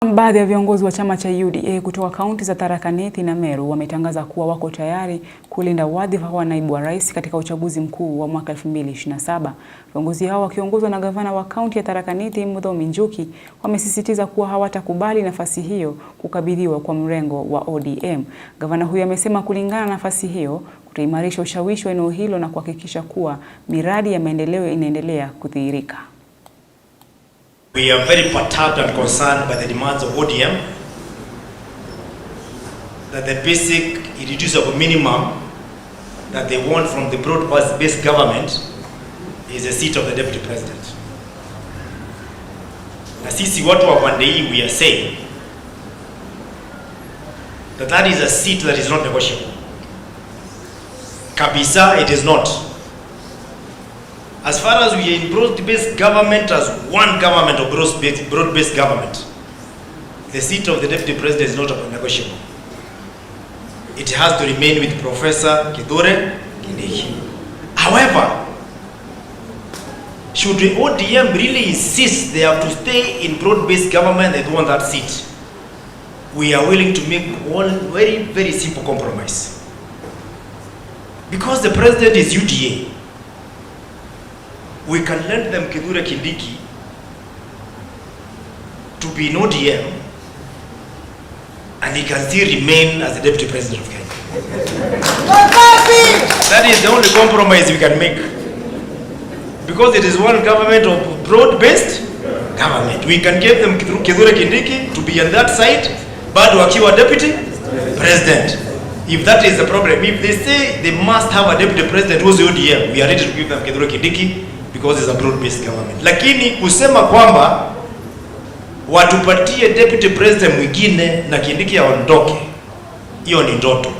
Baadhi ya viongozi wa chama cha UDA kutoka kaunti za Tharaka Nithi na Meru wametangaza kuwa wako tayari kulinda wadhifa wa naibu wa rais katika uchaguzi mkuu wa mwaka 2027. Viongozi hao wakiongozwa na gavana wa kaunti ya Tharaka Nithi Muthomi Njuki wamesisitiza kuwa hawatakubali nafasi hiyo kukabidhiwa kwa mrengo wa ODM. Gavana huyo amesema kulingana na nafasi hiyo kutaimarisha ushawishi wa eneo hilo na kuhakikisha kuwa miradi ya maendeleo inaendelea kudhihirika. We are very perturbed and concerned by the demands of ODM that the basic irreducible minimum that they want from the broad-based government is a seat of the deputy president. Na sisi watu wa pande hii we are saying that is a seat that is not negotiable. Kabisa, it is not. As far as we are in broad-based government as one government or broad-based government, the seat of the deputy president is not negotiable. It has to remain with Professor Kithure Kindiki. However, should the ODM really insist they have to stay in broad-based government, they don't want that seat, we are willing to make one very, very simple compromise. Because the president is UDA, we can lend them Kithure Kindiki to be in ODM and he can still remain as the deputy president of Kenya. That is the only compromise we can make. Because it is one government of broad-based government. We can give them Kithure Kindiki to be on that side, but wakiwa deputy president. If that is the problem, if they say they must have a deputy president who's ODM, we are ready to give them Kithure Kindiki because it's a broad-based government. Lakini kusema kwamba watupatie deputy president mwingine na Kindiki aondoke, hiyo ni ndoto.